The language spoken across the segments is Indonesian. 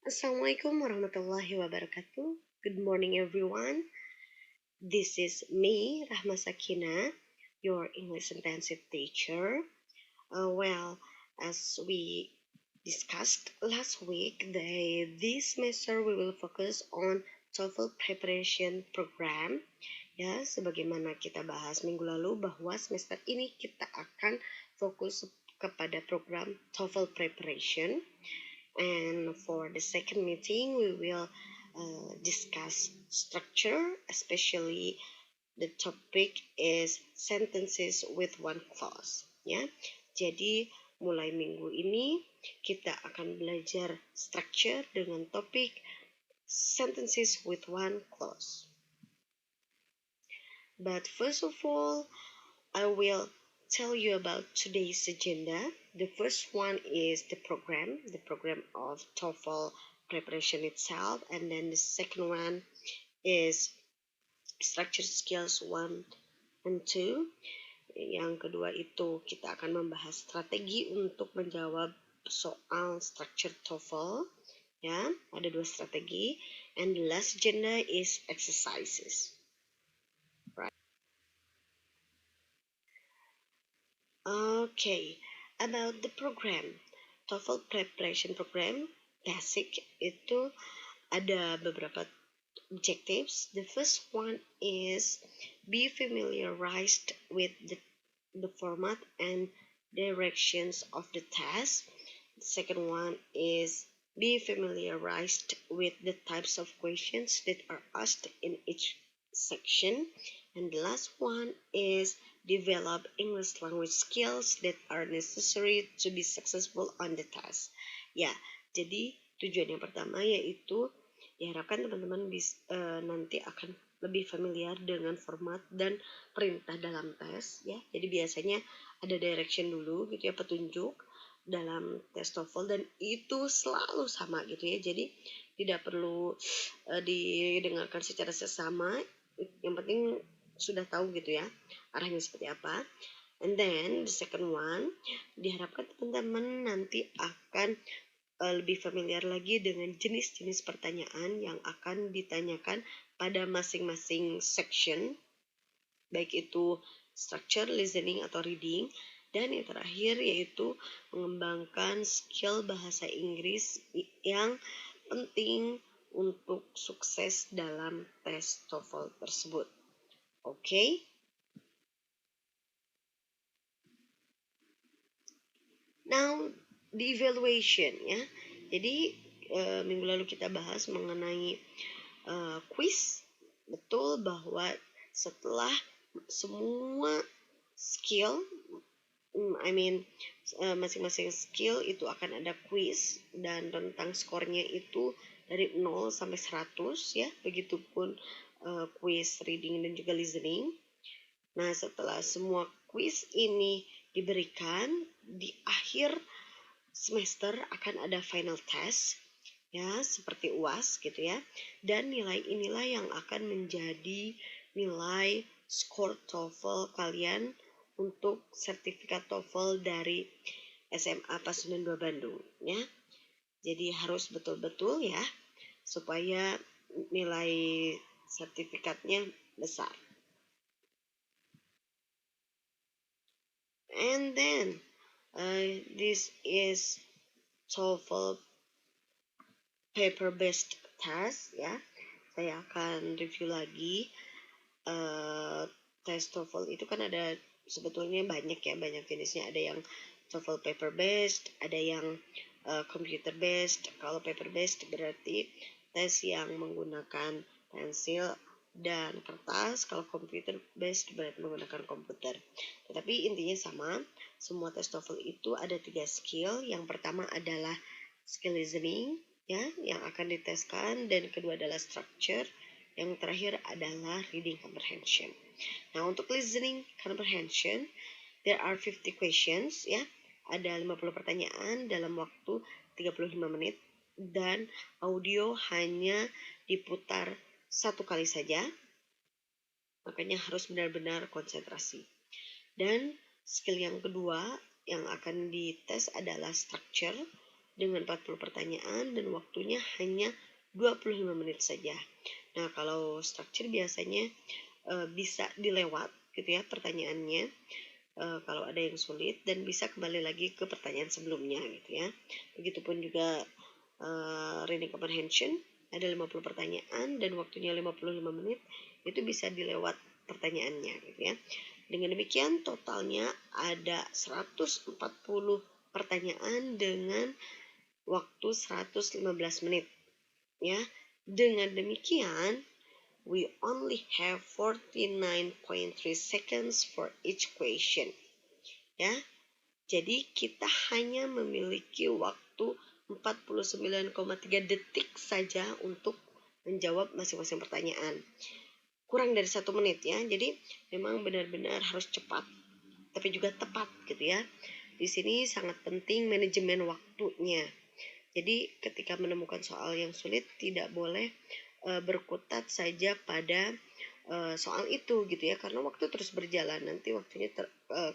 Assalamualaikum warahmatullahi wabarakatuh. Good morning, everyone. This is me, Rahma Sakina, your English intensive teacher. As we discussed last week, this semester we will focus on TOEFL preparation program. Ya, sebagaimana kita bahas minggu lalu bahwa semester ini kita akan fokus kepada program TOEFL preparation. And for the second meeting, we will discuss structure, especially the topic is sentences with one clause. Ya, jadi mulai minggu ini kita akan belajar structure dengan topik sentences with one clause. But first of all, I will tell you about today's agenda. The first one is the program of TOEFL preparation itself, and then the second one is structured skills 1 and 2. Yang kedua itu kita akan membahas strategi untuk menjawab soal structured TOEFL. Ya, ada 2 strategi. And the last agenda is exercises. Okay, about the program, TOEFL preparation program, basic itu ada beberapa objectives. The first one is be familiarized with the format and directions of the test. The second one is be familiarized with the types of questions that are asked in each section. And the last one is develop English language skills that are necessary to be successful on the test. Ya, jadi tujuan yang pertama yaitu diharapkan teman-teman nanti akan lebih familiar dengan format dan perintah dalam tes ya. Jadi biasanya ada direction dulu gitu ya, petunjuk dalam tes TOEFL, dan itu selalu sama gitu ya. Jadi tidak perlu didengarkan secara sesama. Yang penting sudah tahu gitu ya arahnya seperti apa. And then the second one, diharapkan teman-teman nanti akan lebih familiar lagi dengan jenis-jenis pertanyaan yang akan ditanyakan pada masing-masing section, baik itu structure, listening, atau reading. Dan yang terakhir yaitu mengembangkan skill bahasa Inggris yang penting untuk sukses dalam tes TOEFL tersebut. Okay? Now, the evaluation ya. Jadi minggu lalu kita bahas mengenai quiz. Betul bahwa setelah semua skill, masing-masing skill itu akan ada quiz, dan rentang skornya itu dari 0 sampai 100 ya. Begitupun quiz reading dan juga listening. Nah, setelah semua quiz ini diberikan, di akhir semester akan ada final test ya, seperti UAS gitu ya. Dan nilai inilah yang akan menjadi nilai skor TOEFL kalian untuk sertifikat TOEFL dari SMA Pasundan 2 Bandung ya. Jadi harus betul-betul ya supaya nilai sertifikatnya besar. And then this is TOEFL paper-based test ya. Saya akan review lagi. Tes TOEFL itu kan ada sebetulnya banyak ya, banyak jenisnya. Ada yang TOEFL paper-based, ada yang computer-based. Kalau paper-based berarti tes yang menggunakan pensil dan kertas. Kalau computer-based berarti menggunakan komputer. Tetapi intinya sama, semua tes TOEFL itu ada 3 skill. Yang pertama adalah skill listening ya, yang akan diteskan, dan kedua adalah structure, yang terakhir adalah reading comprehension. Nah, untuk listening comprehension there are 50 questions ya, ada 50 pertanyaan dalam waktu 35 menit, dan audio hanya diputar 1 kali saja, makanya harus benar-benar konsentrasi. Dan skill yang kedua yang akan dites adalah structure. dengan 40 pertanyaan dan waktunya hanya 25 menit saja. Nah, kalau structure biasanya bisa dilewat gitu ya pertanyaannya, kalau ada yang sulit, dan bisa kembali lagi ke pertanyaan sebelumnya gitu ya. Begitupun juga reading comprehension, ada 50 pertanyaan dan waktunya 55 menit, itu bisa dilewat pertanyaannya gitu ya. Dengan demikian totalnya ada 140 pertanyaan dengan waktu 115 menit ya. Dengan demikian we only have 49.3 seconds for each question ya. Jadi kita hanya memiliki waktu 49,3 detik saja untuk menjawab masing-masing pertanyaan. Kurang dari 1 menit ya. Jadi memang benar-benar harus cepat tapi juga tepat gitu ya. Di sini sangat penting manajemen waktunya. Jadi ketika menemukan soal yang sulit tidak boleh berkutat saja pada soal itu gitu ya, karena waktu terus berjalan, nanti waktunya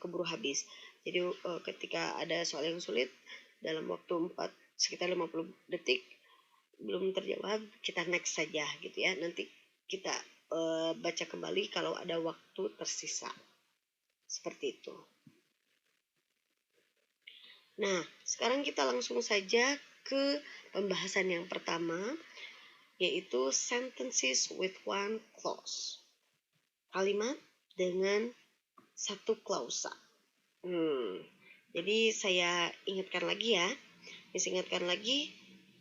keburu habis. Jadi ketika ada soal yang sulit dalam waktu sekitar 50 detik belum terjawab, kita next saja gitu ya. Nanti kita baca kembali kalau ada waktu tersisa. Seperti itu. Nah, sekarang kita langsung saja ke pembahasan yang pertama, yaitu sentences with one clause. Kalimat dengan satu klausa. Jadi saya ingatkan lagi ya.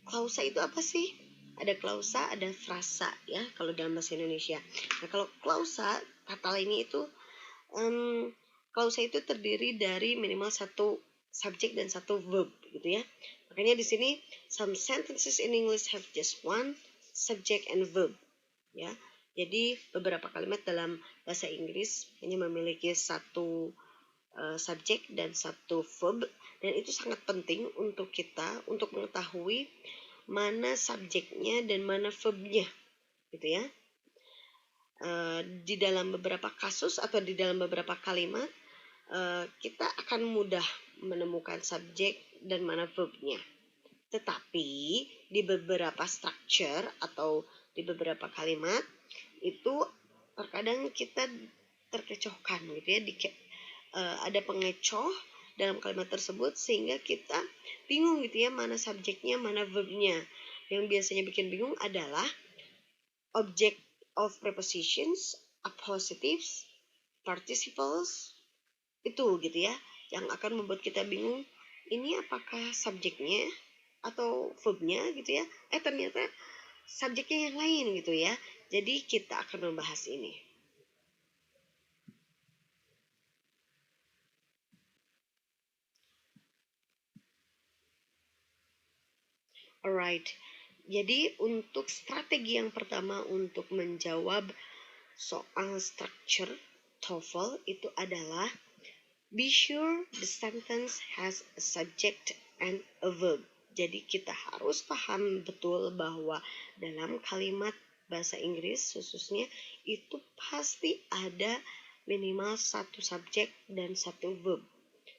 Klausa itu apa sih? Ada klausa, ada frasa ya kalau dalam bahasa Indonesia. Nah, kalau klausa, kata lainnya itu klausa itu terdiri dari minimal satu subjek dan satu verb gitu ya. Makanya di sini some sentences in English have just one subject and verb ya. Jadi beberapa kalimat dalam bahasa Inggris hanya memiliki satu subjek dan satu verb, dan itu sangat penting untuk kita untuk mengetahui mana subjeknya dan mana verbnya gitu ya. Di dalam beberapa kasus atau di dalam beberapa kalimat kita akan mudah menemukan subjek dan mana verbnya. Tetapi di beberapa structure atau di beberapa kalimat itu terkadang kita terkecohkan gitu ya, ada pengecoh dalam kalimat tersebut sehingga kita bingung gitu ya, mana subjeknya mana verbnya. Yang biasanya bikin bingung adalah object of prepositions, appositives, participles, itu gitu ya, yang akan membuat kita bingung, ini apakah subjeknya atau verbnya gitu ya, ternyata subjeknya yang lain gitu ya. Jadi kita akan membahas ini. Alright, jadi untuk strategi yang pertama untuk menjawab soal structure TOEFL itu adalah be sure the sentence has a subject and a verb. Jadi kita harus paham betul bahwa dalam kalimat bahasa Inggris khususnya itu pasti ada minimal satu subjek dan satu verb.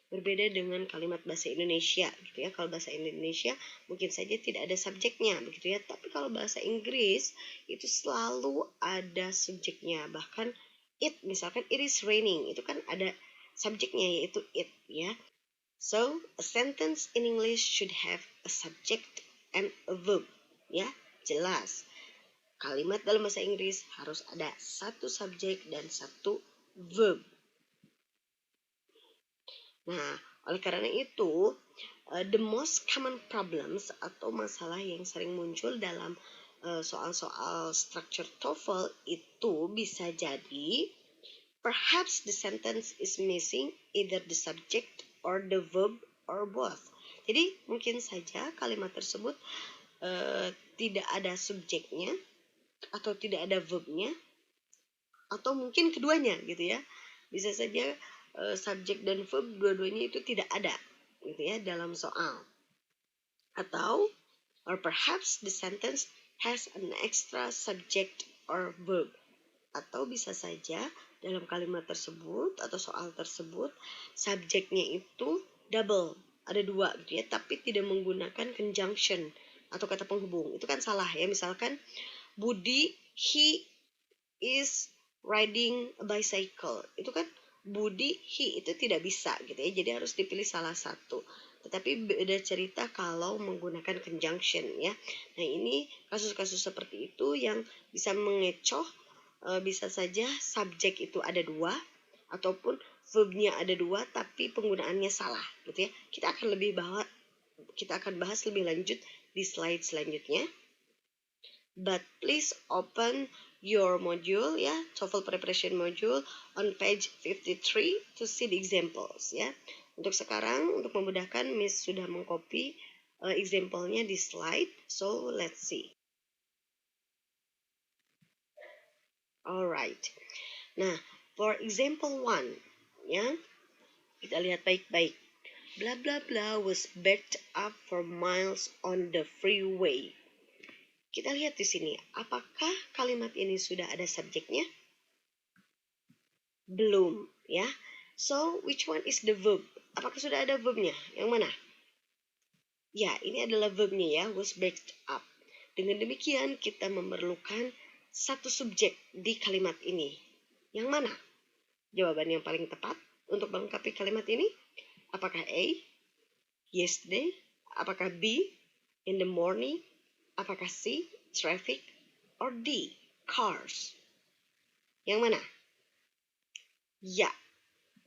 Berbeda dengan kalimat bahasa Indonesia gitu ya. Kalau bahasa Indonesia mungkin saja tidak ada subjeknya begitu ya, tapi kalau bahasa Inggris itu selalu ada subjeknya. Bahkan it, misalkan it is raining, itu kan ada subjeknya yaitu it ya. So a sentence in English should have a subject and a verb ya, jelas. Kalimat dalam bahasa Inggris harus ada satu subjek dan satu verb. Nah, oleh karena itu, the most common problems atau masalah yang sering muncul dalam soal-soal structure TOEFL itu bisa jadi perhaps the sentence is missing either the subject or the verb or both. Jadi mungkin saja kalimat tersebut tidak ada subjeknya atau tidak ada verbnya, atau mungkin keduanya gitu ya. Bisa saja subjek dan verb dua-duanya itu tidak ada gitu ya dalam soal. Atau or perhaps the sentence has an extra subject or verb. Atau bisa saja dalam kalimat tersebut atau soal tersebut subjeknya itu double ada dua gitu ya, tapi tidak menggunakan conjunction atau kata penghubung. Itu kan salah ya. Misalkan Budi, he is riding a bicycle. Itu kan Budi, he itu tidak bisa gitu ya. Jadi harus dipilih salah satu. Tetapi beda cerita kalau menggunakan conjunction ya. Nah, ini kasus-kasus seperti itu yang bisa mengecoh. Bisa saja subjek itu ada dua ataupun verbnya ada dua tapi penggunaannya salah gitu ya. Kita akan bahas lebih lanjut di slide selanjutnya. But please open your module ya, TOEFL preparation module on page 53 to see the examples ya. Untuk sekarang, untuk memudahkan, Miss sudah mengcopy example-nya di slide. So let's see. Alright. Nah, for example 1 ya, kita lihat baik-baik. Blah blah blah was backed up for miles on the freeway. Kita lihat di sini, apakah kalimat ini sudah ada subjeknya? Belum, ya. So, which one is the verb? Apakah sudah ada verbnya? Yang mana? Ya, ini adalah verbnya ya, was backed up. Dengan demikian, kita memerlukan satu subjek di kalimat ini. Yang mana? Jawaban yang paling tepat untuk melengkapi kalimat ini? Apakah A, yesterday? Apakah B, in the morning? Apakah C, traffic? Or D, cars? Yang mana? Ya,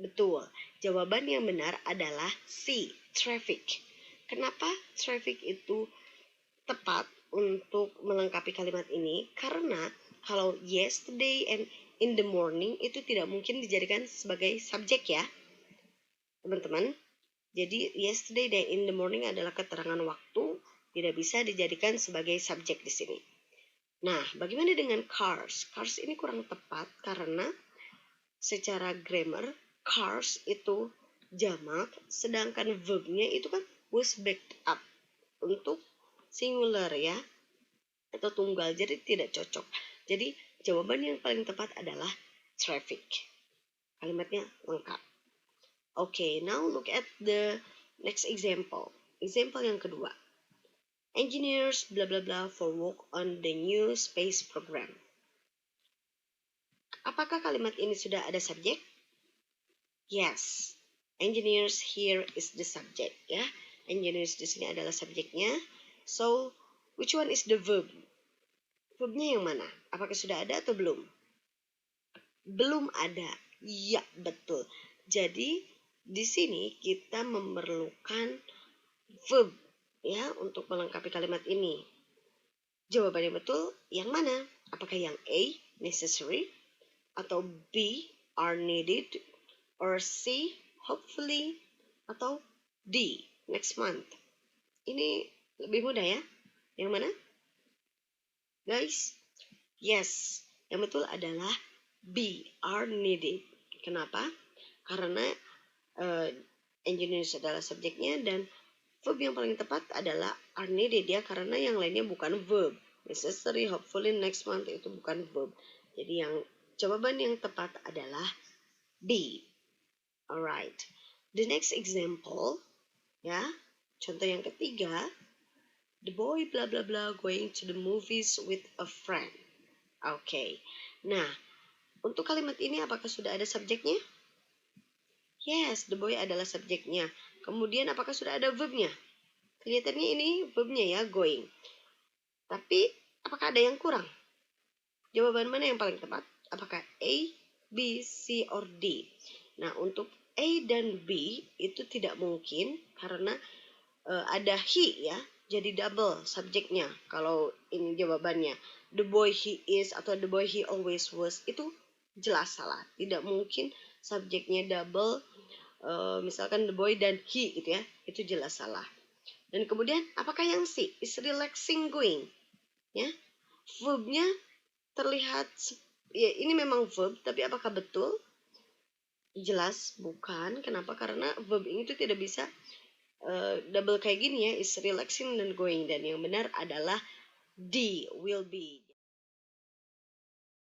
betul. Jawaban yang benar adalah C, traffic. Kenapa traffic itu tepat untuk melengkapi kalimat ini? Karena kalau yesterday and in the morning itu tidak mungkin dijadikan sebagai subjek ya, teman-teman. Jadi yesterday dan in the morning adalah keterangan waktu, tidak bisa dijadikan sebagai subjek di sini. Nah, bagaimana dengan cars? Cars ini kurang tepat karena secara grammar cars itu jamak, sedangkan verbnya itu kan was backed up untuk singular ya, atau tunggal, jadi tidak cocok. Jadi jawaban yang paling tepat adalah traffic. Kalimatnya lengkap. Okay, now look at the next example. Example yang kedua. Engineers blah blah blah for work on the new space program. Apakah kalimat ini sudah ada subjek? Yes. Engineers here is the subject ya. Engineers di sini adalah subjeknya. So, which one is the verb? Verbnya yang mana? Apakah sudah ada atau belum? Belum ada. Ya, betul. Jadi, di sini kita memerlukan verb ya untuk melengkapi kalimat ini. Jawaban yang betul yang mana? Apakah yang A, necessary, atau B, are needed, or C, hopefully, atau D, next month? Ini lebih mudah ya. Yang mana? Guys? Yes, yang betul adalah B, are needed. Kenapa? Karena engineers adalah subjeknya dan verb yang paling tepat adalah are needed ya, karena yang lainnya bukan verb. Necessary, hopefully, next month itu bukan verb. Jadi yang jawaban yang tepat adalah B. Alright. The next example ya, contoh yang ketiga, the boy blah blah blah going to the movies with a friend. Okay. Nah, untuk kalimat ini apakah sudah ada subjeknya? Yes, the boy adalah subjeknya. Kemudian apakah sudah ada verbnya? Kelihatannya ini verbnya ya, going. Tapi apakah ada yang kurang? Jawaban mana yang paling tepat? Apakah A, B, C, or D? Nah, untuk A dan B itu tidak mungkin karena ada he ya. Jadi double subjeknya. Kalau ini jawabannya the boy he is atau the boy he always was, itu jelas salah. Tidak mungkin subjeknya double. Misalkan the boy dan he gitu ya, itu jelas salah. Dan kemudian apakah yang C, is relaxing going ya, verbnya terlihat ya, ini memang verb, tapi apakah betul? Jelas bukan. Kenapa? Karena verb ini itu tidak bisa double kayak gini ya, is relaxing dan going, dan yang benar adalah D, will be.